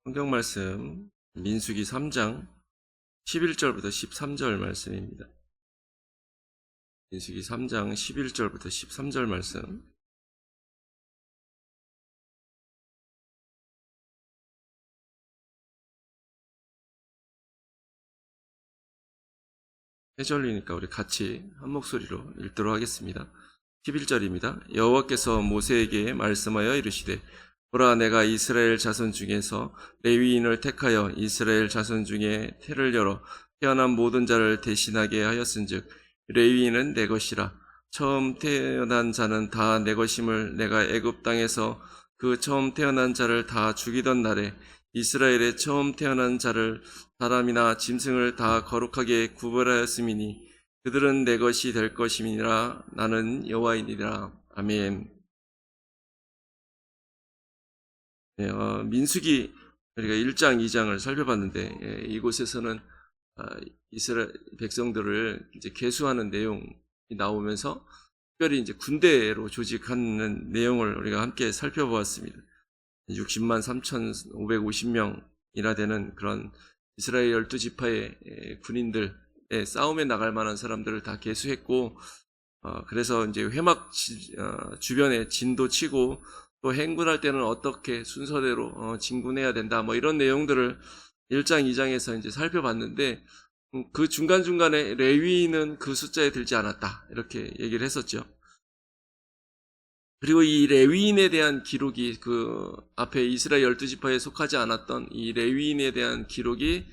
성경 말씀 민수기 3장 11절부터 13절 말씀입니다. 민수기 3장 11절부터 13절 말씀. 해절이니까 우리 같이 한 목소리로 읽도록 하겠습니다. 11절입니다. 여호와께서 모세에게 말씀하여 이르시되 보라, 내가 이스라엘 자손 중에서 레위인을 택하여 이스라엘 자손 중에 태를 열어 태어난 모든 자를 대신하게 하였은즉 레위인은 내 것이라. 처음 태어난 자는 다 내 것임을 내가 애굽 땅에서 그 처음 태어난 자를 다 죽이던 날에 이스라엘의 처음 태어난 자를 사람이나 짐승을 다 거룩하게 구별하였음이니 그들은 내 것이 될 것임이니라. 나는 여호와이니라. 아멘. 네, 민수기 우리가 1장, 2장을 살펴봤는데 이곳에서는 이스라엘 백성들을 이제 계수하는 내용이 나오면서 특별히 이제 군대로 조직하는 내용을 우리가 함께 살펴보았습니다. 60만 3,550명이나 되는 그런 이스라엘 12지파의 군인들의 싸움에 나갈 만한 사람들을 다 계수했고, 그래서 이제 회막 주변에 진도 치고 또 행군할 때는 어떻게 순서대로 진군해야 된다, 뭐 이런 내용들을 1장, 2장에서 이제 살펴봤는데, 그 중간중간에 레위인은 그 숫자에 들지 않았다, 이렇게 얘기를 했었죠. 그리고 이 레위인에 대한 기록이 그 앞에 이스라엘 12지파에 속하지 않았던 이 레위인에 대한 기록이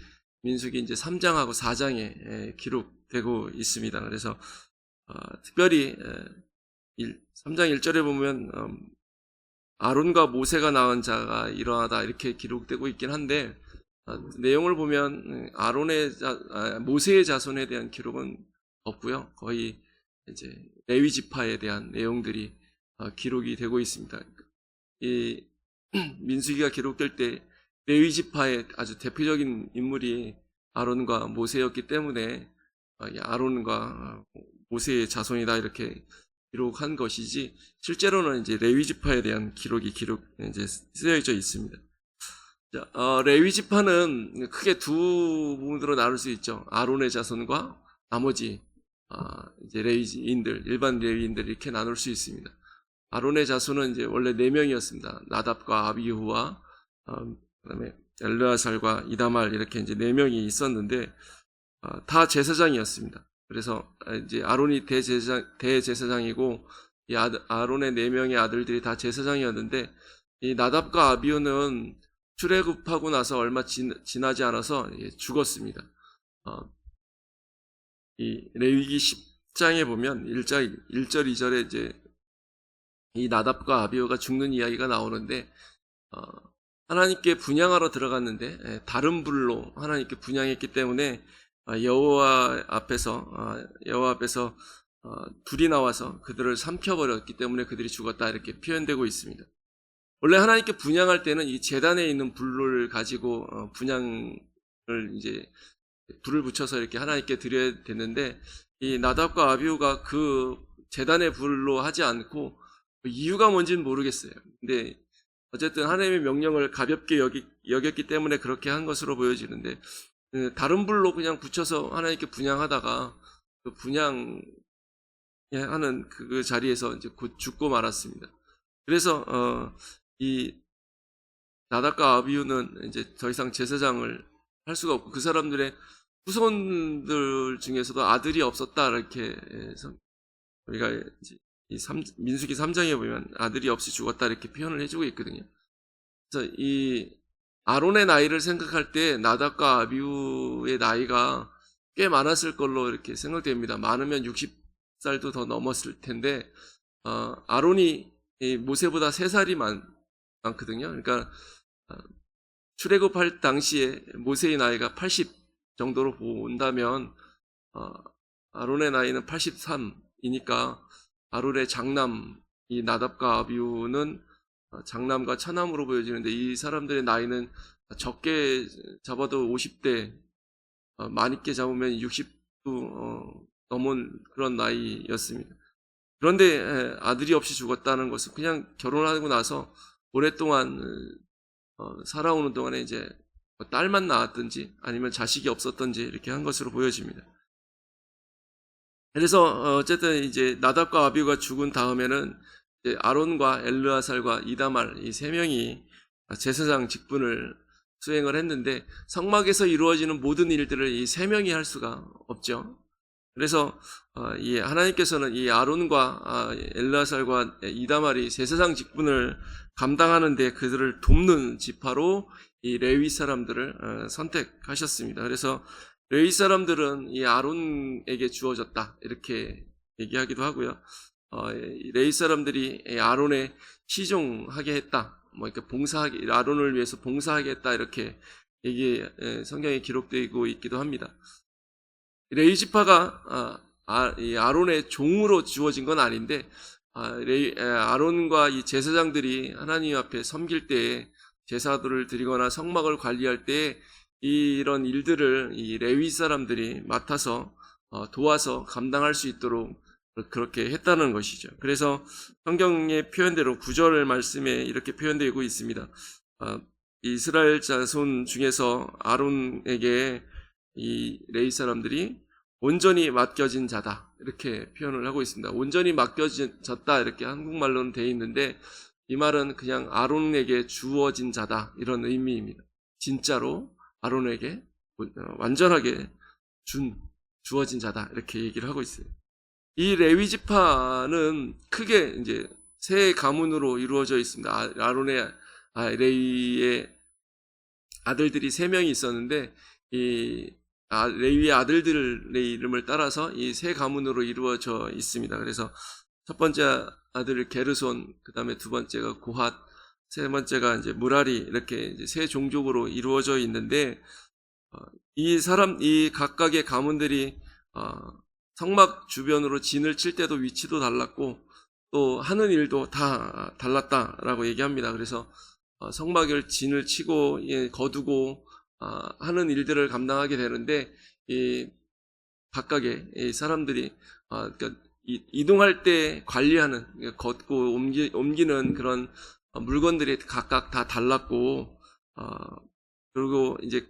민수기 이제 3장하고 4장에 기록되고 있습니다. 그래서 특별히 3장 1절에 보면 아론과 모세가 낳은 자가 이러하다 이렇게 기록되고 있긴 한데, 내용을 보면 모세의 자손에 대한 기록은 없고요. 거의 이제 레위 지파에 대한 내용들이 기록이 되고 있습니다. 이 민수기가 기록될 때 레위 지파의 아주 대표적인 인물이 아론과 모세였기 때문에 아론과 모세의 자손이다 이렇게 기록한 것이지, 실제로는 이제 레위 지파에 대한 기록이 이제 쓰여져 있습니다. 레위 지파는 크게 두 부분으로 나눌 수 있죠. 아론의 자손과 나머지 이제 레위인들, 일반 레위인들 이렇게 나눌 수 있습니다. 아론의 자손은 이제 원래 4명이었습니다. 나답과 아비후와 그다음에 엘르아살과 이다말 이렇게 이제 4명이 있었는데 다 제사장이었습니다. 그래서 이제 아론이 대제사장이고 이 아론의 4명의 아들들이 다 제사장이었는데, 이 나답과 아비후는 출애굽하고 나서 얼마 지나지 않아서 죽었습니다. 이 레위기 10장에 보면 1절, 2절에 이제 이 나답과 아비후가 죽는 이야기가 나오는데, 하나님께 분향하러 들어갔는데 다른 불로 하나님께 분향했기 때문에 여호와 앞에서 불이 나와서 그들을 삼켜버렸기 때문에 그들이 죽었다 이렇게 표현되고 있습니다. 원래 하나님께 분향할 때는 이 제단에 있는 불을 가지고 분향을 이제 불을 붙여서 이렇게 하나님께 드려야 되는데, 이 나답과 아비후가 그 제단의 불로 하지 않고 이유가 뭔지는 모르겠어요. 근데 어쨌든 하나님의 명령을 가볍게 여겼기 때문에 그렇게 한 것으로 보여지는데, 다른 불로 그냥 붙여서 하나님께 분향하다가 그 분향하는 그 자리에서 이제 곧 죽고 말았습니다. 그래서 이 나답과 아비후는 이제 더 이상 제사장을 할 수가 없고, 그 사람들의 후손들 중에서도 아들이 없었다 이렇게 해서 우리가 이제 민수기 3장에 보면 아들이 없이 죽었다 이렇게 표현을 해주고 있거든요. 그래서 이 아론의 나이를 생각할 때 나답과 아비후의 나이가 꽤 많았을 걸로 이렇게 생각됩니다. 많으면 60살도 더 넘었을 텐데, 아론이 모세보다 3살이 많거든요. 그러니까 출애굽할 당시에 모세의 나이가 80 정도로 본다면 아론의 나이는 83이니까 아론의 장남 이 나답과 아비후는 장남과 차남으로 보여지는데, 이 사람들의 나이는 적게 잡아도 50대, 많게 잡으면 60도 넘은 그런 나이였습니다. 그런데 아들이 없이 죽었다는 것은 그냥 결혼하고 나서 오랫동안 살아오는 동안에 이제 뭐 딸만 낳았든지 아니면 자식이 없었든지 이렇게 한 것으로 보여집니다. 그래서 어쨌든 이제 나답과 아비후가 죽은 다음에는 이제 아론과 엘르아살과 이다말 이 세 명이 제사장 직분을 수행을 했는데 성막에서 이루어지는 모든 일들을 이 세 명이 할 수가 없죠. 그래서 이 하나님께서는 이 아론과 엘르아살과 이다말이 제사장 직분을 감당하는데 그들을 돕는 지파로 이 레위 사람들을 선택하셨습니다. 그래서 레위 사람들은 이 아론에게 주어졌다 이렇게 얘기하기도 하고요. 이 레위 사람들이 아론에 시종하게 했다, 뭐 이렇게 봉사하게, 아론을 위해서 봉사하게 했다 이렇게 성경에 기록되고 있기도 합니다. 레위 지파가 이 아론의 종으로 주어진 건 아닌데 아론과 이 제사장들이 하나님 앞에 섬길 때에 제사들을 드리거나 성막을 관리할 때 이런 일들을 이 레위 사람들이 맡아서 도와서 감당할 수 있도록 그렇게 했다는 것이죠. 그래서 성경의 표현대로 9절 말씀에 이렇게 표현되고 있습니다. 이스라엘 자손 중에서 아론에게 이 레위 사람들이 온전히 맡겨진 자다 이렇게 표현을 하고 있습니다. 온전히 맡겨졌다 이렇게 한국말로는 되어 있는데 이 말은 그냥 아론에게 주어진 자다 이런 의미입니다. 진짜로 아론에게 완전하게 주어진 자다 이렇게 얘기를 하고 있어요. 이 레위 지파는 크게 이제 세 가문으로 이루어져 있습니다. 아론의 레위의 아들들이 세 명이 있었는데 이 레위의 아들들의 이름을 따라서 이 세 가문으로 이루어져 있습니다. 그래서 첫 번째 아들 게르손, 그 다음에 두 번째가 고핫, 세 번째가 이제 무라리 이렇게 이제 세 종족으로 이루어져 있는데 이 각각의 가문들이 성막 주변으로 진을 칠 때도 위치도 달랐고 또 하는 일도 다 달랐다라고 얘기합니다. 그래서 성막을 진을 치고 거두고 하는 일들을 감당하게 되는데 이 각각의 이 사람들이 그러니까 이동할 때 관리하는 걷고 옮기는 그런 물건들이 각각 다 달랐고 그리고 이제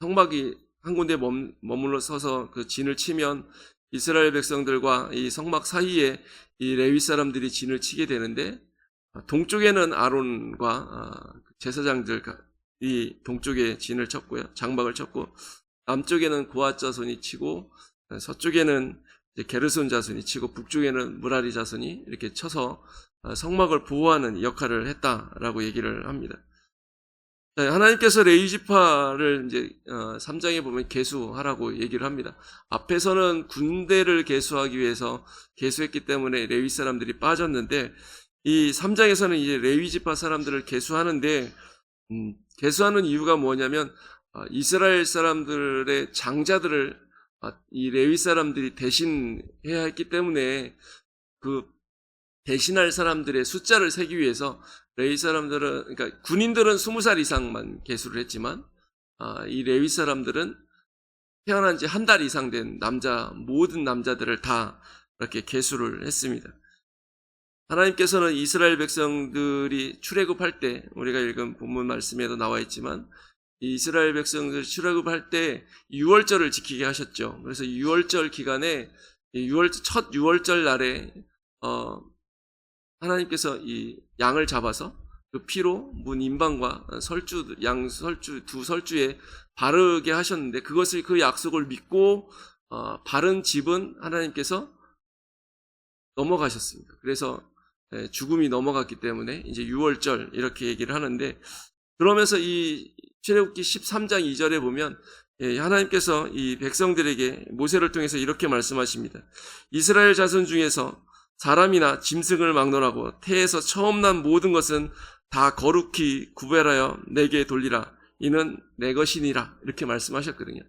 성막이 한 군데 머물러 서서 그 진을 치면 이스라엘 백성들과 이 성막 사이에 이 레위 사람들이 진을 치게 되는데 동쪽에는 아론과 제사장들이 동쪽에 진을 쳤고요. 장막을 쳤고 남쪽에는 고핫 자손이 치고 서쪽에는 이제 게르손 자손이 치고 북쪽에는 무라리 자손이 이렇게 쳐서 성막을 보호하는 역할을 했다라고 얘기를 합니다. 하나님께서 레위 지파를 이제 3장에 보면 계수하라고 얘기를 합니다. 앞에서는 군대를 계수하기 위해서 계수했기 때문에 레위 사람들이 빠졌는데 이 3장에서는 이제 레위 지파 사람들을 계수하는데 계수하는 이유가 뭐냐면 이스라엘 사람들의 장자들을 이 레위 사람들이 대신해야 했기 때문에 그 대신할 사람들의 숫자를 세기 위해서 레위 사람들은, 그러니까 군인들은 20살 이상만 계수를 했지만 이 레위 사람들은 태어난 지 한 달 이상 된 모든 남자들을 다 이렇게 계수를 했습니다. 하나님께서는 이스라엘 백성들이 출애굽할 때, 우리가 읽은 본문 말씀에도 나와 있지만 이스라엘 백성들 출애굽할 때 유월절을 지키게 하셨죠. 그래서 유월절 기간에 첫 유월절 날에 하나님께서 이 양을 잡아서 그 피로 문 임방과 두 설주에 바르게 하셨는데 그 약속을 믿고 바른 집은 하나님께서 넘어가셨습니다. 그래서 죽음이 넘어갔기 때문에 이제 유월절 이렇게 얘기를 하는데, 그러면서 이 출애굽기 13장 2절에 보면 하나님께서 이 백성들에게 모세를 통해서 이렇게 말씀하십니다. 이스라엘 자손 중에서 사람이나 짐승을 막론하고 태에서 처음 난 모든 것은 다 거룩히 구별하여 내게 돌리라. 이는 내 것이니라. 이렇게 말씀하셨거든요.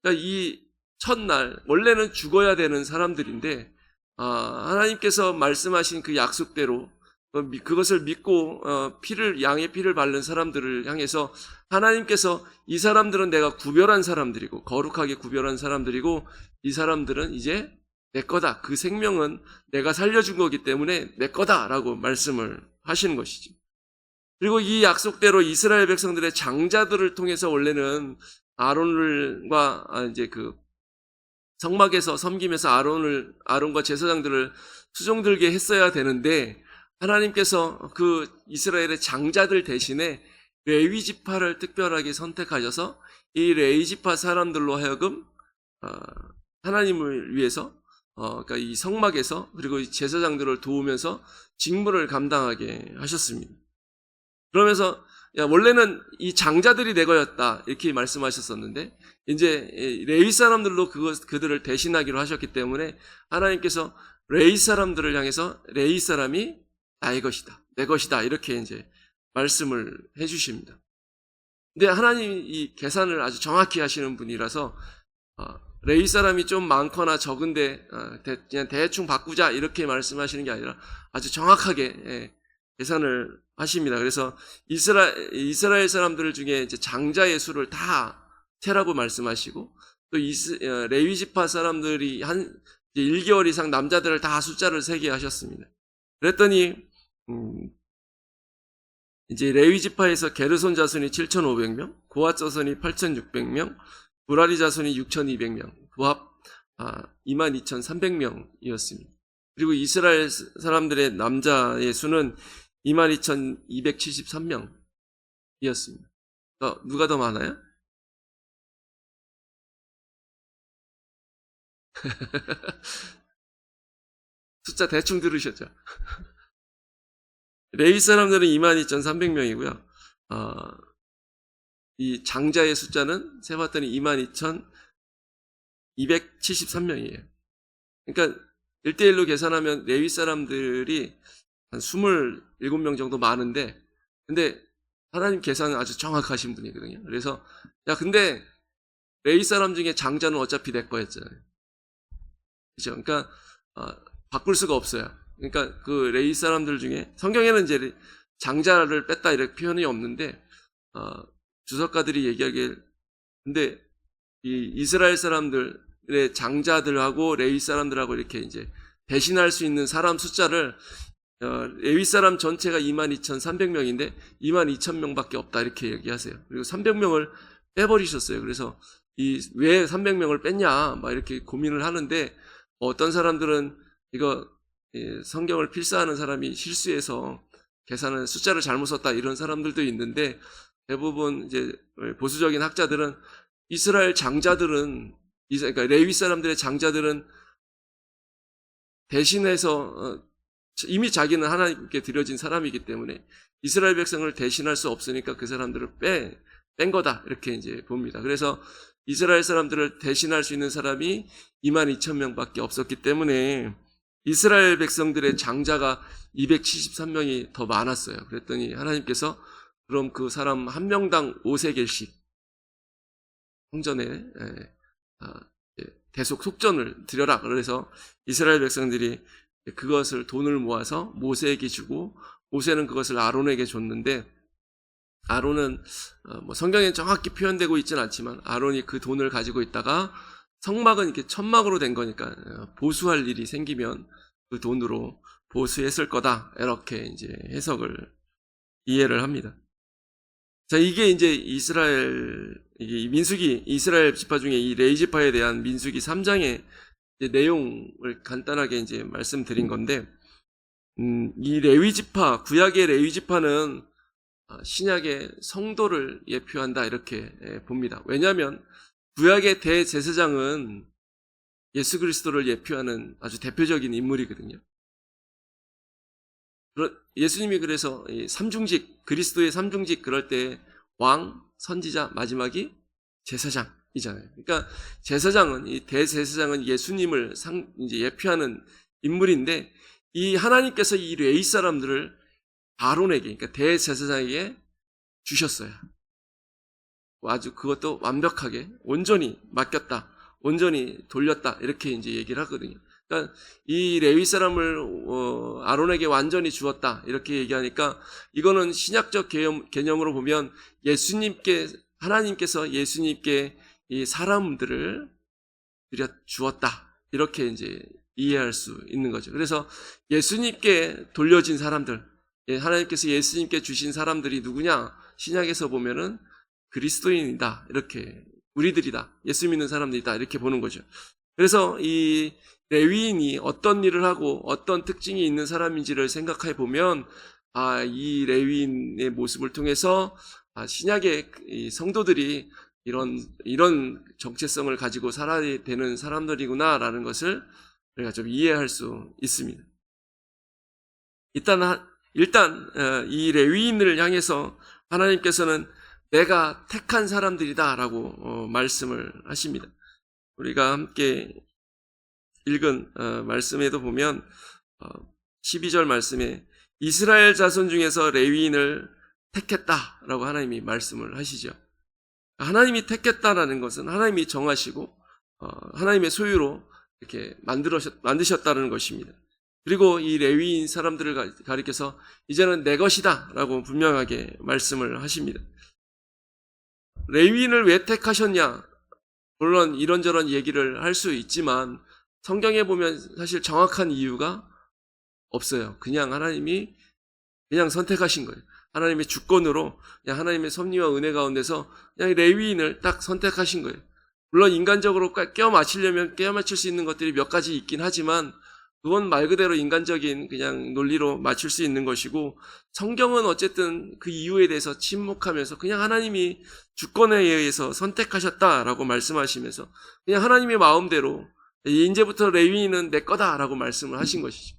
그러니까 이 첫날 원래는 죽어야 되는 사람들인데 하나님께서 말씀하신 그 약속대로 그것을 믿고 양의 피를 바른 사람들을 향해서 하나님께서 이 사람들은 내가 구별한 사람들이고 거룩하게 구별한 사람들이고 이 사람들은 이제 내 거다. 그 생명은 내가 살려준 거기 때문에 내 거다라고 말씀을 하시는 것이죠. 그리고 이 약속대로 이스라엘 백성들의 장자들을 통해서 원래는 아론과 이제 그 성막에서 섬기면서 아론과 제사장들을 수종들게 했어야 되는데, 하나님께서 그 이스라엘의 장자들 대신에 레위 지파를 특별하게 선택하셔서 이 레위 지파 사람들로 하여금 하나님을 위해서 그러니까 이 성막에서 그리고 이 제사장들을 도우면서 직무를 감당하게 하셨습니다. 그러면서 원래는 이 장자들이 내 거였다 이렇게 말씀하셨었는데, 이제 레위 사람들로 그들을 대신하기로 하셨기 때문에 하나님께서 레위 사람들을 향해서 레위 사람이 나의 것이다, 내 것이다 이렇게 이제 말씀을 해주십니다. 근데 하나님이 이 계산을 아주 정확히 하시는 분이라서 레위 사람이 좀 많거나 적은데 그냥 대충 바꾸자 이렇게 말씀하시는 게 아니라 아주 정확하게 계산을 하십니다. 그래서 이스라엘 사람들 중에 이제 장자의 수를 다 세라고 말씀하시고, 또 레위 지파 사람들이 한 1개월 이상 남자들을 다 숫자를 세게 하셨습니다. 그랬더니 이제 레위 지파에서 게르손 자손이 7,500명, 고핫 자손이 8,600명, 무라리 자손이 6,200명, 부합 22,300명이었습니다. 그리고 이스라엘 사람들의 남자의 수는 22,273명이었습니다. 누가 더 많아요? 숫자 대충 들으셨죠? 레위 사람들은 22,300명이고요. 이 장자의 숫자는 세봤더니 22,273명이에요. 그러니까 1대1로 계산하면 레위 사람들이 한 27명 정도 많은데, 근데 하나님 계산은 아주 정확하신 분이거든요. 그래서 근데 레위 사람 중에 장자는 어차피 내 거였잖아요. 그죠? 그러니까 바꿀 수가 없어요. 그러니까 그 레위 사람들 중에 성경에는 이제 장자를 뺐다 이렇게 표현이 없는데 주석가들이 얘기하기에, 근데 이 이스라엘 사람들의 장자들하고 레위 사람들하고 이렇게 이제 대신할 수 있는 사람 숫자를 레위 사람 전체가 22,300명인데 22,000명밖에 없다 이렇게 얘기하세요. 그리고 300명을 빼버리셨어요. 그래서 왜 300명을 뺐냐 막 이렇게 고민을 하는데, 어떤 사람들은 이거 성경을 필사하는 사람이 실수해서 계산을 숫자를 잘못 썼다 이런 사람들도 있는데, 대부분 이제 보수적인 학자들은 이스라엘 장자들은, 그러니까 레위 사람들의 장자들은 대신해서 이미 자기는 하나님께 드려진 사람이기 때문에 이스라엘 백성을 대신할 수 없으니까 그 사람들을 뺀 거다 이렇게 이제 봅니다. 그래서 이스라엘 사람들을 대신할 수 있는 사람이 22,000명밖에 없었기 때문에 이스라엘 백성들의 장자가 273명이 더 많았어요. 그랬더니 하나님께서 그럼 그 사람 한 명당 5세겔씩 성전에 대속 속전을 드려라. 그래서 이스라엘 백성들이 그것을 돈을 모아서 모세에게 주고, 모세는 그것을 아론에게 줬는데, 아론은 뭐 성경에 정확히 표현되고 있지는 않지만 아론이 그 돈을 가지고 있다가 성막은 이렇게 천막으로 된 거니까 보수할 일이 생기면 그 돈으로 보수했을 거다 이렇게 이제 해석을 이해를 합니다. 자, 이게 이제 이게 민수기 이스라엘 지파 중에 이 레위 지파에 대한 민수기 3장의 내용을 간단하게 이제 말씀드린 건데, 이 레위 지파, 구약의 레위 지파는 신약의 성도를 예표한다 이렇게 봅니다. 왜냐하면 구약의 대제사장은 예수 그리스도를 예표하는 아주 대표적인 인물이거든요. 예수님이 그래서 삼중직, 그리스도의 삼중직 그럴 때 왕, 선지자, 마지막이 제사장이잖아요. 그러니까 제사장은, 이 대제사장은 예수님을 이제 예표하는 인물인데, 이 하나님께서 이 레위 사람들을 아론에게, 그러니까 대제사장에게 주셨어요. 아주 그것도 완벽하게 온전히 맡겼다, 온전히 돌렸다 이렇게 이제 얘기를 하거든요. 그러니까 이 레위 사람을 아론에게 완전히 주었다 이렇게 얘기하니까, 이거는 신약적 개념으로 보면 하나님께서 예수님께 이 사람들을 주었다 이렇게 이제 이해할 수 있는 거죠. 그래서 예수님께 돌려진 사람들, 하나님께서 예수님께 주신 사람들이 누구냐? 신약에서 보면은 그리스도인이다. 이렇게 우리들이다. 예수 믿는 사람들이다. 이렇게 보는 거죠. 그래서 이 레위인이 어떤 일을 하고 어떤 특징이 있는 사람인지를 생각해 보면 이 레위인의 모습을 통해서 신약의 이 성도들이 이런 정체성을 가지고 살아야 되는 사람들이구나라는 것을 우리가 좀 이해할 수 있습니다. 일단 이 레위인을 향해서 하나님께서는 내가 택한 사람들이다라고 말씀을 하십니다. 우리가 함께 읽은 말씀에도 보면 12절 말씀에 이스라엘 자손 중에서 레위인을 택했다라고 하나님이 말씀을 하시죠. 하나님이 택했다라는 것은 하나님이 정하시고 하나님의 소유로 이렇게 만드셨다는 것입니다. 그리고 이 레위인 사람들을 가리켜서 이제는 내 것이다 라고 분명하게 말씀을 하십니다. 레위인을 왜 택하셨냐? 물론 이런저런 얘기를 할 수 있지만 성경에 보면 사실 정확한 이유가 없어요. 그냥 하나님이 그냥 선택하신 거예요. 하나님의 주권으로 그냥 하나님의 섭리와 은혜 가운데서 그냥 레위인을 딱 선택하신 거예요. 물론 인간적으로 껴 맞출 수 있는 것들이 몇 가지 있긴 하지만 그건 말 그대로 인간적인 그냥 논리로 맞출 수 있는 것이고 성경은 어쨌든 그 이유에 대해서 침묵하면서 그냥 하나님이 주권에 의해서 선택하셨다라고 말씀하시면서 그냥 하나님의 마음대로 이제부터 레위인은 내 거다라고 말씀을 하신 것이죠.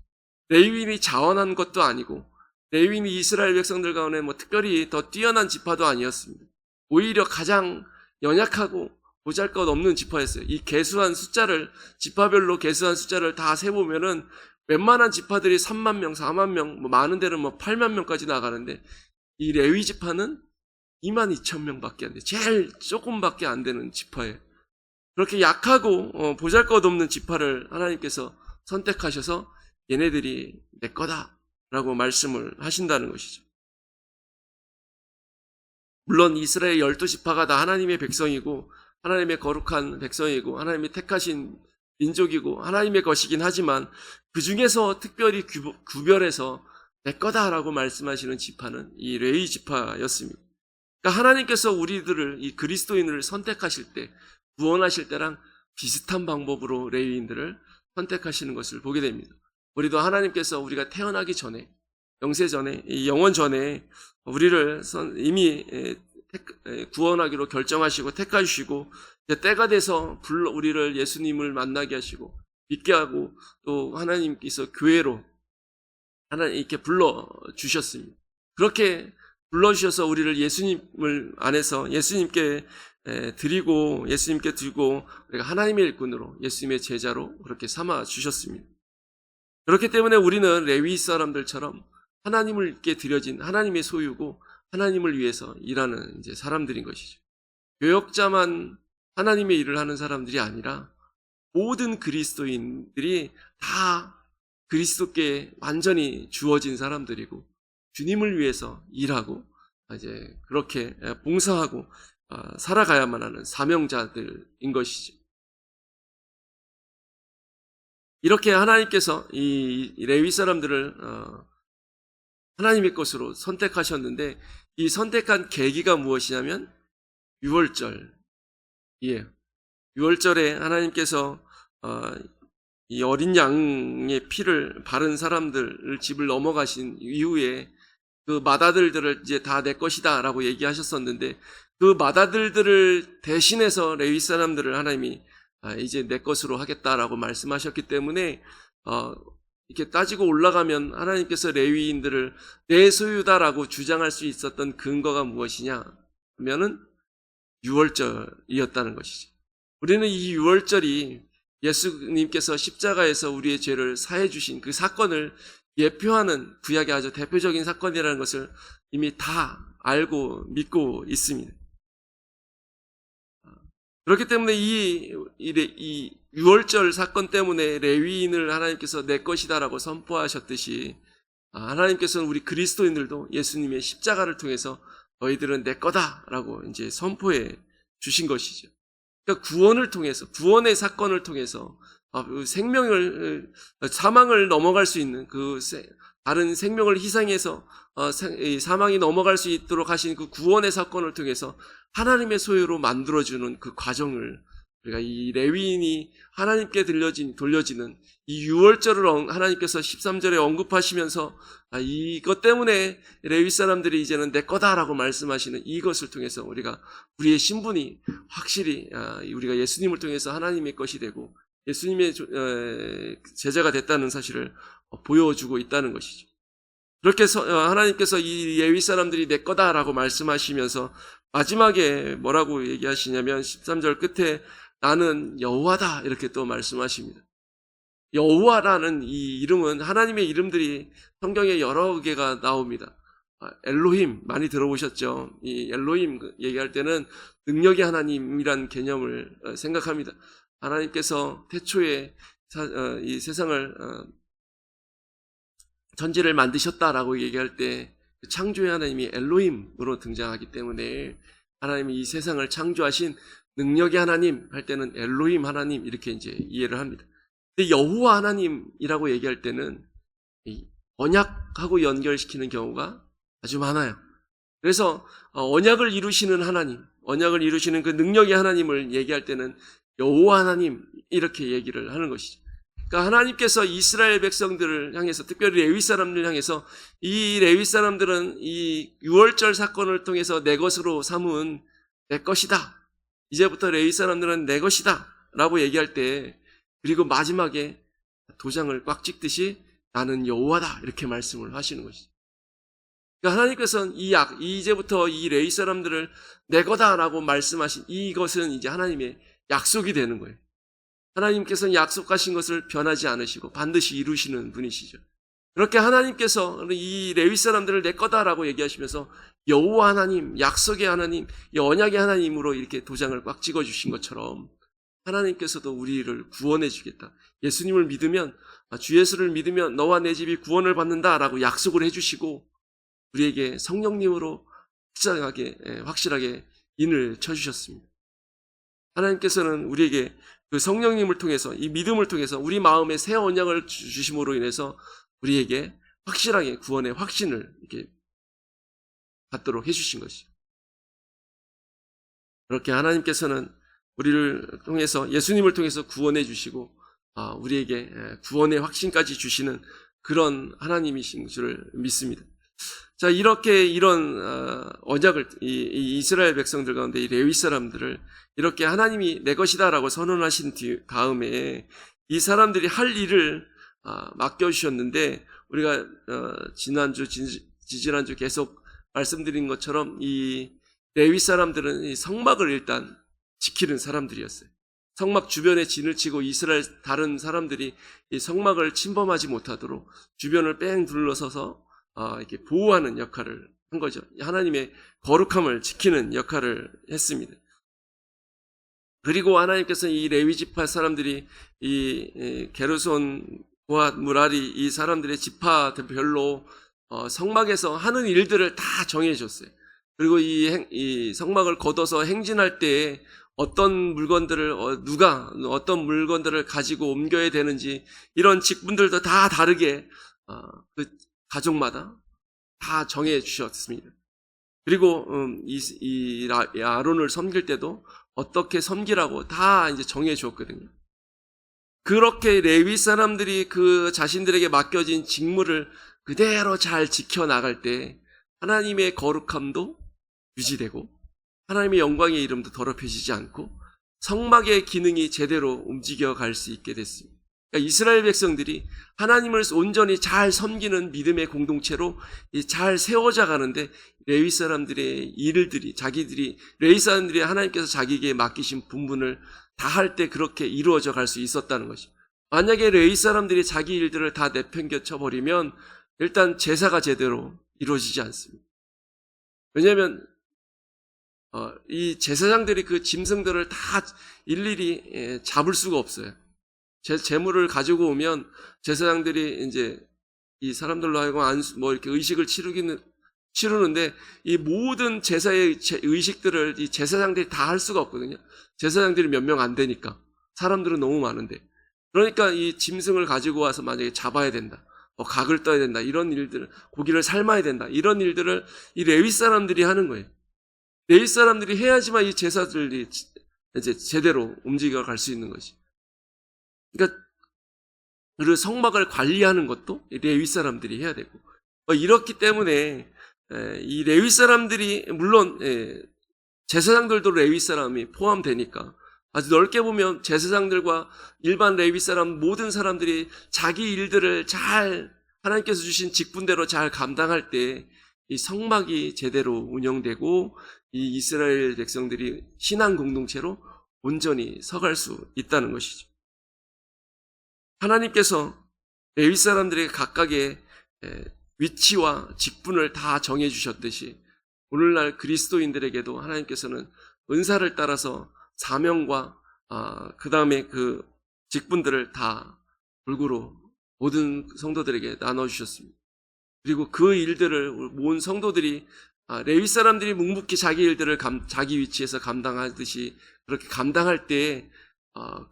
레위인이 자원한 것도 아니고 레위인이 이스라엘 백성들 가운데 특별히 더 뛰어난 지파도 아니었습니다. 오히려 가장 연약하고 보잘것없는 지파였어요. 이 지파별로 계수한 숫자를 다 세보면은 웬만한 지파들이 3만 명, 4만 명, 많은 데는 8만 명까지 나가는데 이 레위 지파는 2만 2천 명밖에 안 돼요. 제일 조금밖에 안 되는 지파예요. 그렇게 약하고 보잘것없는 지파를 하나님께서 선택하셔서 얘네들이 내 거다라고 말씀을 하신다는 것이죠. 물론 이스라엘 12지파가 다 하나님의 백성이고 하나님의 거룩한 백성이고 하나님이 택하신 민족이고 하나님의 것이긴 하지만 그 중에서 특별히 구별해서 내 거다라고 말씀하시는 지파는 이 레위 지파였습니다. 그러니까 하나님께서 우리들을 이 그리스도인을 선택하실 때 구원하실 때랑 비슷한 방법으로 레위인들을 선택하시는 것을 보게 됩니다. 우리도 하나님께서 우리가 태어나기 전에 영세 전에 영원 전에 우리를 이미 구원하기로 결정하시고 택하시고 때가 돼서 우리를 예수님을 만나게 하시고 믿게 하고 또 하나님께서 교회로 하나님 이렇게 불러주셨습니다. 그렇게 불러주셔서 우리를 예수님을 안에서 예수님께 드리고 우리가 하나님의 일꾼으로 예수님의 제자로 그렇게 삼아 주셨습니다. 그렇기 때문에 우리는 레위 사람들처럼 하나님께 드려진 하나님의 소유고 하나님을 위해서 일하는 이제 사람들인 것이죠. 교역자만 하나님의 일을 하는 사람들이 아니라 모든 그리스도인들이 다 그리스도께 완전히 주어진 사람들이고 주님을 위해서 일하고 이제 그렇게 봉사하고 살아가야만 하는 사명자들인 것이죠. 이렇게 하나님께서 이 레위 사람들을 하나님의 것으로 선택하셨는데 이 선택한 계기가 무엇이냐면 유월절이에요. 유월절에 하나님께서 이 어린 양의 피를 바른 사람들 집을 넘어가신 이후에 그 맏아들들을 이제 다 내 것이다 라고 얘기하셨었는데 그 맏아들들을 대신해서 레위 사람들을 하나님이 이제 내 것으로 하겠다라고 말씀하셨기 때문에 이렇게 따지고 올라가면 하나님께서 레위인들을 내 소유다라고 주장할 수 있었던 근거가 무엇이냐 하면은 유월절이었다는 것이죠. 우리는 이 유월절이 예수님께서 십자가에서 우리의 죄를 사해 주신 그 사건을 예표하는 구약의 아주 대표적인 사건이라는 것을 이미 다 알고 믿고 있습니다. 그렇기 때문에 이 유월절 사건 때문에 레위인을 하나님께서 내 것이다라고 선포하셨듯이 하나님께서는 우리 그리스도인들도 예수님의 십자가를 통해서 너희들은 내 거다라고 이제 선포해 주신 것이죠. 그러니까 구원을 통해서 구원의 사건을 통해서 사망을 넘어갈 수 있는 그 다른 생명을 희생해서 이 사망이 넘어갈 수 있도록 하신 그 구원의 사건을 통해서 하나님의 소유로 만들어주는 그 과정을 우리가 이 레위인이 하나님께 돌려지는 이 유월절을 하나님께서 13절에 언급하시면서 이것 때문에 레위 사람들이 이제는 내 거다라고 말씀하시는 이것을 통해서 우리가 우리의 신분이 확실히 우리가 예수님을 통해서 하나님의 것이 되고 예수님의 제자가 됐다는 사실을 보여주고 있다는 것이죠. 그렇게 하나님께서 이 레위 사람들이 내 거다라고 말씀하시면서 마지막에 뭐라고 얘기하시냐면 13절 끝에 나는 여호와다 이렇게 또 말씀하십니다. 여호와라는 이 이름은 하나님의 이름들이 성경에 여러 개가 나옵니다. 엘로힘 많이 들어보셨죠? 이 엘로힘 얘기할 때는 능력의 하나님이란 개념을 생각합니다. 하나님께서 태초에 이 세상을 천지를 만드셨다라고 얘기할 때 창조의 하나님이 엘로힘으로 등장하기 때문에 하나님이 이 세상을 창조하신 능력의 하나님 할 때는 엘로힘 하나님 이렇게 이제 이해를 합니다. 근데 여호와 하나님이라고 얘기할 때는 언약하고 연결시키는 경우가 아주 많아요. 그래서 언약을 이루시는 하나님, 언약을 이루시는 그 능력의 하나님을 얘기할 때는 여호와 하나님 이렇게 얘기를 하는 것이죠. 그러니까 하나님께서 이스라엘 백성들을 향해서 특별히 레위 사람들을 향해서 이 레위 사람들은 이 유월절 사건을 통해서 내 것으로 삼은 내 것이다. 이제부터 레위 사람들은 내 것이다 라고 얘기할 때 그리고 마지막에 도장을 꽉 찍듯이 나는 여호와다 이렇게 말씀을 하시는 것이죠. 그러니까 하나님께서는 이제부터 이 레위 사람들을 내 거다라고 말씀하신 이것은 이제 하나님의 약속이 되는 거예요. 하나님께서는 약속하신 것을 변하지 않으시고 반드시 이루시는 분이시죠. 그렇게 하나님께서 이 레위 사람들을 내 거다라고 얘기하시면서 여호와 하나님, 약속의 하나님, 이 언약의 하나님으로 이렇게 도장을 꽉 찍어주신 것처럼 하나님께서도 우리를 구원해 주겠다. 예수님을 믿으면, 주 예수를 믿으면 너와 내 집이 구원을 받는다라고 약속을 해주시고 우리에게 성령님으로 확실하게 인을 쳐주셨습니다. 하나님께서는 우리에게 그 성령님을 통해서 이 믿음을 통해서 우리 마음에 새 언약을 주심으로 인해서 우리에게 확실하게 구원의 확신을 이렇게 갖도록 해주신 것이죠. 그렇게 하나님께서는 우리를 통해서 예수님을 통해서 구원해 주시고 우리에게 구원의 확신까지 주시는 그런 하나님이신 줄을 믿습니다. 자, 이렇게 이런 언약을 이 이스라엘 백성들 가운데 이 레위 사람들을 이렇게 하나님이 내 것이다라고 선언하신 다음에 이 사람들이 할 일을 맡겨주셨는데 우리가 지난주 지지난주 계속 말씀드린 것처럼 이 레위 사람들은 이 성막을 일단 지키는 사람들이었어요. 성막 주변에 진을 치고 이스라엘 다른 사람들이 이 성막을 침범하지 못하도록 주변을 뺑 둘러서서 이렇게 보호하는 역할을 한 거죠. 하나님의 거룩함을 지키는 역할을 했습니다. 그리고 하나님께서 이 레위 지파 사람들이 이 게르손, 고핫, 무라리 이 사람들의 지파별로 성막에서 하는 일들을 다 정해 줬어요. 그리고 이 성막을 걷어서 행진할 때 어떤 물건들을 누가 어떤 물건들을 가지고 옮겨야 되는지 이런 직분들도 다 다르게 그 가족마다 다 정해 주셨습니다. 그리고 이 아론을 섬길 때도 어떻게 섬기라고 다 이제 정해 주었거든요. 그렇게 레위 사람들이 그 자신들에게 맡겨진 직무를 그대로 잘 지켜나갈 때 하나님의 거룩함도 유지되고 하나님의 영광의 이름도 더럽혀지지 않고 성막의 기능이 제대로 움직여갈 수 있게 됐습니다. 그러니까 이스라엘 백성들이 하나님을 온전히 잘 섬기는 믿음의 공동체로 잘 세워져 가는데 레위 사람들의 일들이 레위 사람들이 하나님께서 자기에게 맡기신 분분을 다 할 때 그렇게 이루어져 갈 수 있었다는 것이. 만약에 레위 사람들이 자기 일들을 다 내팽겨쳐 버리면 일단 제사가 제대로 이루어지지 않습니다. 왜냐하면 이 제사장들이 그 짐승들을 다 일일이 잡을 수가 없어요. 제물을 가지고 오면 제사장들이 이제 이 사람들로 하여금 이렇게 의식을 치르는데 이 모든 제사의 의식들을 이 제사장들이 다 할 수가 없거든요. 제사장들이 몇 명 안 되니까 사람들은 너무 많은데 그러니까 이 짐승을 가지고 와서 만약에 잡아야 된다. 각을 떠야 된다. 이런 일들, 고기를 삶아야 된다. 이런 일들을 이 레위 사람들이 하는 거예요. 레위 사람들이 해야지만 이 제사들이 이제 제대로 움직여 갈 수 있는 것이. 그러니까 그 성막을 관리하는 것도 레위 사람들이 해야 되고, 이렇기 때문에 이 레위 사람들이 물론 제사장들도 레위 사람이 포함되니까 아주 넓게 보면 제사장들과 일반 레위 사람 모든 사람들이 자기 일들을 잘 하나님께서 주신 직분대로 잘 감당할 때 이 성막이 제대로 운영되고 이 이스라엘 백성들이 신앙 공동체로 온전히 서갈 수 있다는 것이죠. 하나님께서 레위 사람들에게 각각의 위치와 직분을 다 정해 주셨듯이 오늘날 그리스도인들에게도 하나님께서는 은사를 따라서 사명과 그 다음에 그 직분들을 다 골고루 모든 성도들에게 나눠주셨습니다. 그리고 그 일들을 모든 성도들이 레위 사람들이 묵묵히 자기 일들을 자기 위치에서 감당하듯이 그렇게 감당할 때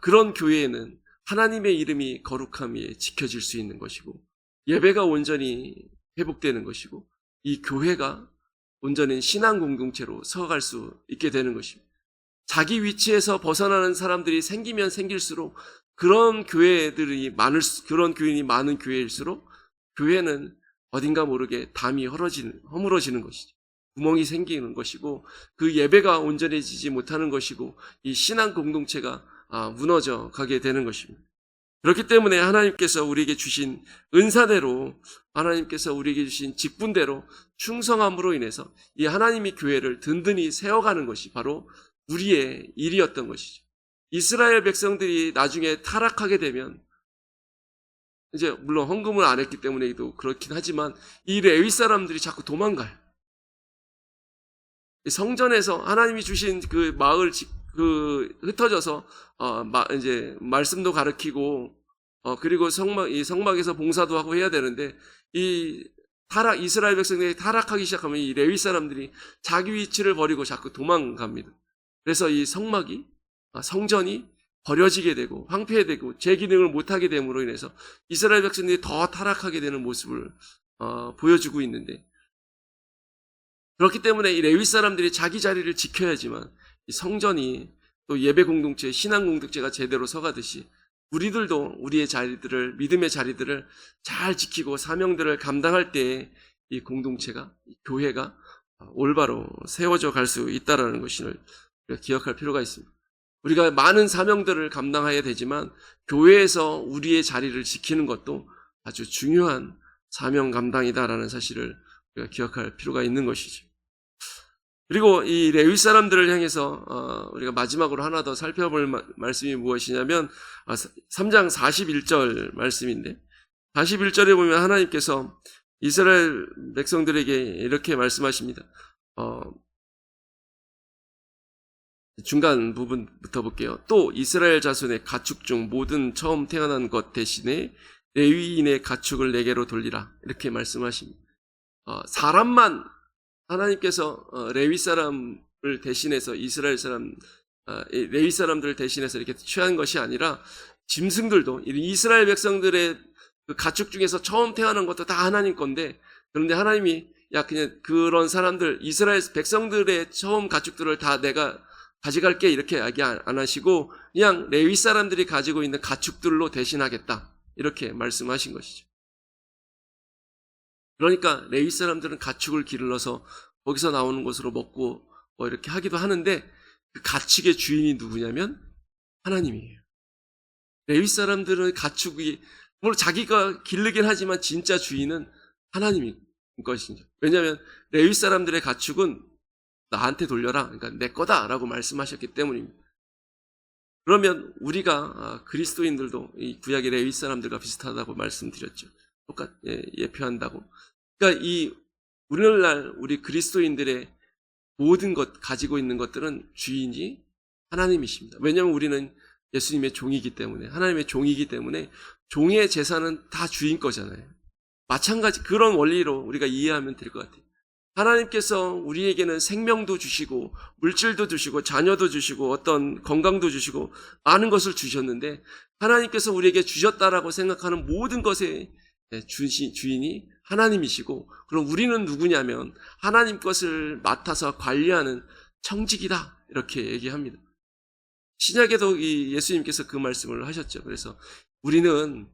그런 교회에는 하나님의 이름이 거룩함이 지켜질 수 있는 것이고 예배가 온전히 회복되는 것이고 이 교회가 온전히 신앙 공동체로 서갈 수 있게 되는 것입니다. 자기 위치에서 벗어나는 사람들이 생기면 생길수록 그런 교회인이 많은 교회일수록 교회는 어딘가 모르게 담이 허물어지는 것이죠. 구멍이 생기는 것이고 그 예배가 온전해지지 못하는 것이고 이 신앙 공동체가 무너져 가게 되는 것입니다. 그렇기 때문에 하나님께서 우리에게 주신 은사대로 하나님께서 우리에게 주신 직분대로 충성함으로 인해서 이 하나님이 교회를 든든히 세워가는 것이 바로 우리의 일이었던 것이죠. 이스라엘 백성들이 나중에 타락하게 되면 이제 물론 헌금을 안 했기 때문에도 그렇긴 하지만 이 레위 사람들이 자꾸 도망가요. 성전에서 하나님이 주신 그 마을 흩어져서 이제 말씀도 가르치고 그리고 이 성막에서 봉사도 하고 해야 되는데 이스라엘 백성들이 타락하기 시작하면 이 레위 사람들이 자기 위치를 버리고 자꾸 도망갑니다. 그래서 이 성전이 버려지게 되고 황폐되고 제 기능을 못하게 됨으로 인해서 이스라엘 백성들이 더 타락하게 되는 모습을 보여주고 있는데 그렇기 때문에 이 레위 사람들이 자기 자리를 지켜야지만 이 성전이 또 예배 공동체, 신앙 공동체가 제대로 서가듯이 우리들도 우리의 자리들을 믿음의 자리들을 잘 지키고 사명들을 감당할 때 이 공동체가 이 교회가 올바로 세워져 갈 수 있다라는 것을 기억할 필요가 있습니다. 우리가 많은 사명들을 감당해야 되지만 교회에서 우리의 자리를 지키는 것도 아주 중요한 사명 감당이다라는 사실을 우리가 기억할 필요가 있는 것이죠. 그리고 이 레위 사람들을 향해서 우리가 마지막으로 하나 더 살펴볼 말씀이 무엇이냐면 3장 41절 말씀인데 41절에 보면 하나님께서 이스라엘 백성들에게 이렇게 말씀하십니다. 중간 부분부터 볼게요. 또 이스라엘 자손의 가축 중 모든 처음 태어난 것 대신에 레위인의 가축을 내게로 돌리라 이렇게 말씀하십니다. 사람만 하나님께서 레위 사람을 대신해서 레위 사람들을 대신해서 이렇게 취한 것이 아니라 짐승들도 이스라엘 백성들의 그 가축 중에서 처음 태어난 것도 다 하나님 건데 그런데 하나님이 그냥 그런 사람들 이스라엘 백성들의 처음 가축들을 다 내가 가져갈게 이렇게 이야기 안 하시고 그냥 레위 사람들이 가지고 있는 가축들로 대신하겠다 이렇게 말씀하신 것이죠. 그러니까 레위 사람들은 가축을 기르러서 거기서 나오는 것으로 먹고 이렇게 하기도 하는데 그 가축의 주인이 누구냐면 하나님이에요. 레위 사람들은 가축이 물론 자기가 기르긴 하지만 진짜 주인은 하나님인 것이죠. 왜냐하면 레위 사람들의 가축은 나한테 돌려라. 그러니까 내 거다라고 말씀하셨기 때문입니다. 그러면 우리가 그리스도인들도 이 구약의 레위 사람들과 비슷하다고 말씀드렸죠. 예표한다고. 그러니까 이 오늘날 우리 그리스도인들의 모든 것 가지고 있는 것들은 주인이 하나님이십니다. 왜냐하면 우리는 예수님의 종이기 때문에 하나님의 종이기 때문에 종의 재산은 다 주인 거잖아요. 마찬가지 그런 원리로 우리가 이해하면 될 것 같아요. 하나님께서 우리에게는 생명도 주시고 물질도 주시고 자녀도 주시고 어떤 건강도 주시고 많은 것을 주셨는데 하나님께서 우리에게 주셨다라고 생각하는 모든 것에 주인이 하나님이시고, 그럼 우리는 누구냐면 하나님 것을 맡아서 관리하는 청직이다, 이렇게 얘기합니다. 신약에도 이 예수님께서 그 말씀을 하셨죠. 그래서 우리는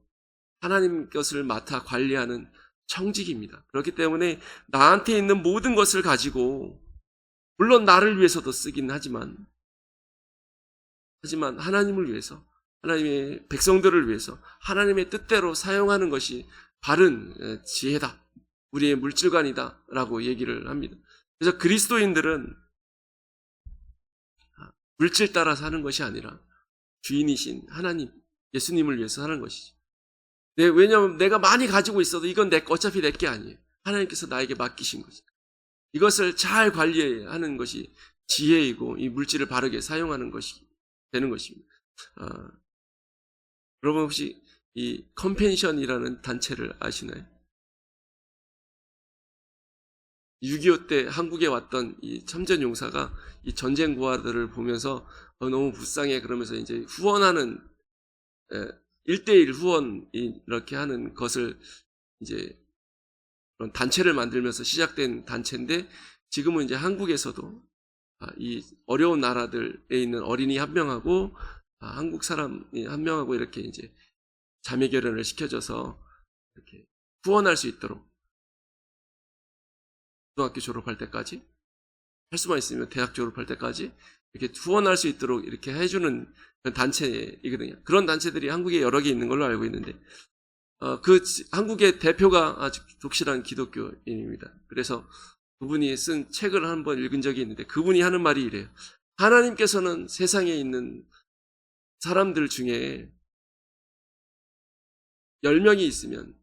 하나님 것을 맡아 관리하는 청직입니다. 그렇기 때문에 나한테 있는 모든 것을 가지고, 물론 나를 위해서도 쓰긴 하지만 하나님을 위해서, 하나님의 백성들을 위해서 하나님의 뜻대로 사용하는 것이 바른 지혜다, 우리의 물질관이다 라고 얘기를 합니다. 그래서 그리스도인들은 물질 따라 사는 것이 아니라 주인이신 하나님, 예수님을 위해서 사는 것이죠. 왜냐하면 내가 많이 가지고 있어도 이건 어차피 내 게 아니에요. 하나님께서 나에게 맡기신 거죠. 이것을 잘 관리하는 것이 지혜이고, 이 물질을 바르게 사용하는 것이 되는 것입니다. 여러분 혹시 이 컴펜션이라는 단체를 아시나요? 6.25 때 한국에 왔던 이 참전용사가 이 전쟁 부하들을 보면서 너무 불쌍해, 그러면서 이제 후원하는 1대1 후원 이렇게 하는 것을 이제 그런 단체를 만들면서 시작된 단체인데, 지금은 이제 한국에서도 이 어려운 나라들에 있는 어린이 한 명하고 한국 사람이 한 명하고 이렇게 이제 자매 결연을 시켜줘서 이렇게 후원할 수 있도록, 고등학교 졸업할 때까지, 할 수만 있으면 대학 졸업할 때까지 이렇게 후원할 수 있도록 이렇게 해주는 그런 단체이거든요. 그런 단체들이 한국에 여러 개 있는 걸로 알고 있는데, 그 한국의 대표가 아주 독실한 기독교인입니다. 그래서 그분이 쓴 책을 한번 읽은 적이 있는데, 그분이 하는 말이 이래요. 하나님께서는 세상에 있는 사람들 중에 10명이 있으면,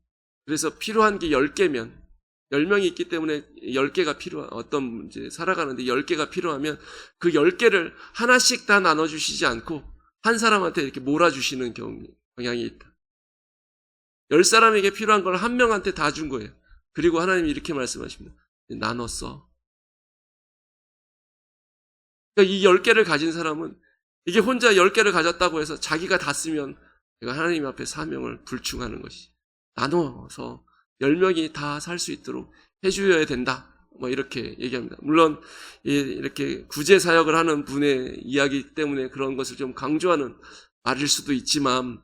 그래서 필요한 게 10개면, 10명이 있기 때문에 10개가 어떤 이제 살아가는데 10개가 필요하면 그 10개를 하나씩 다 나눠주시지 않고 한 사람한테 이렇게 몰아주시는 경향이 있다. 10사람에게 필요한 걸 한 명한테 다 준 거예요. 그리고 하나님이 이렇게 말씀하십니다. 나눴어. 그러니까 이 10개를 가진 사람은, 이게 혼자 10개를 가졌다고 해서 자기가 다 쓰면 내가 하나님 앞에 사명을 불충하는 것이, 나눠서 10명이 다 살 수 있도록 해줘야 된다, 뭐 이렇게 얘기합니다. 물론 이렇게 구제 사역을 하는 분의 이야기 때문에 그런 것을 좀 강조하는 말일 수도 있지만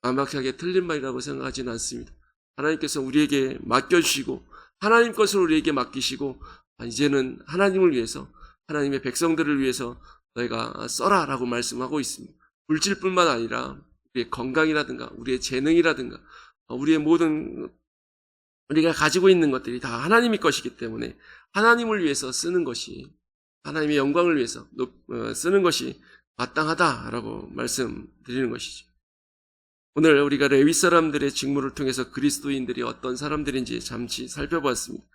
완벽하게 틀린 말이라고 생각하지는 않습니다. 하나님께서 우리에게 맡겨주시고, 하나님 것을 우리에게 맡기시고, 이제는 하나님을 위해서, 하나님의 백성들을 위해서 너희가 써라 라고 말씀하고 있습니다. 물질뿐만 아니라 우리의 건강이라든가 우리의 재능이라든가 우리의 모든, 우리가 가지고 있는 것들이 다 하나님의 것이기 때문에 하나님을 위해서 쓰는 것이, 하나님의 영광을 위해서 쓰는 것이 마땅하다라고 말씀드리는 것이죠. 오늘 우리가 레위 사람들의 직무를 통해서 그리스도인들이 어떤 사람들인지 잠시 살펴보았습니다.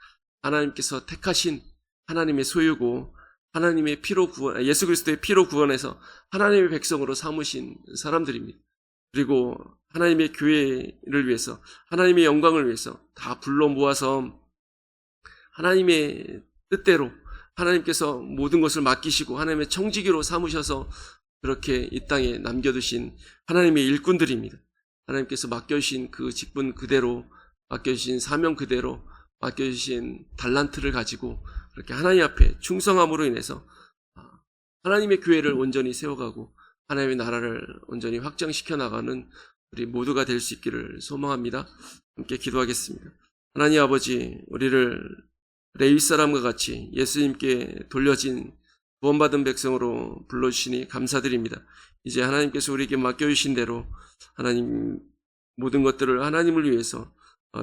하나님께서 택하신 하나님의 소유고, 하나님의 피로 구원, 예수 그리스도의 피로 구원해서 하나님의 백성으로 삼으신 사람들입니다. 그리고 하나님의 교회를 위해서, 하나님의 영광을 위해서 다 불러 모아서 하나님의 뜻대로 하나님께서 모든 것을 맡기시고 하나님의 청지기로 삼으셔서 그렇게 이 땅에 남겨두신 하나님의 일꾼들입니다. 하나님께서 맡겨주신 그 직분 그대로, 맡겨주신 사명 그대로, 맡겨주신 달란트를 가지고 그렇게 하나님 앞에 충성함으로 인해서 하나님의 교회를 온전히 세워가고 하나님의 나라를 온전히 확장시켜 나가는 우리 모두가 될 수 있기를 소망합니다. 함께 기도하겠습니다. 하나님 아버지, 우리를 레위 사람과 같이 예수님께 돌려진 구원받은 백성으로 불러주시니 감사드립니다. 이제 하나님께서 우리에게 맡겨주신 대로 하나님 모든 것들을 하나님을 위해서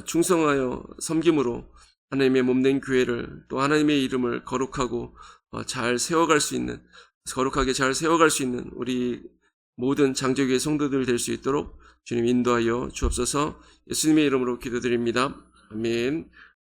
충성하여 섬김으로 하나님의 몸된 교회를, 또 하나님의 이름을 거룩하고 잘 세워갈 수 있는, 거룩하게 잘 세워갈 수 있는 우리 모든 장제교회 성도들 될 수 있도록 주님 인도하여 주옵소서. 예수님의 이름으로 기도드립니다. 아멘.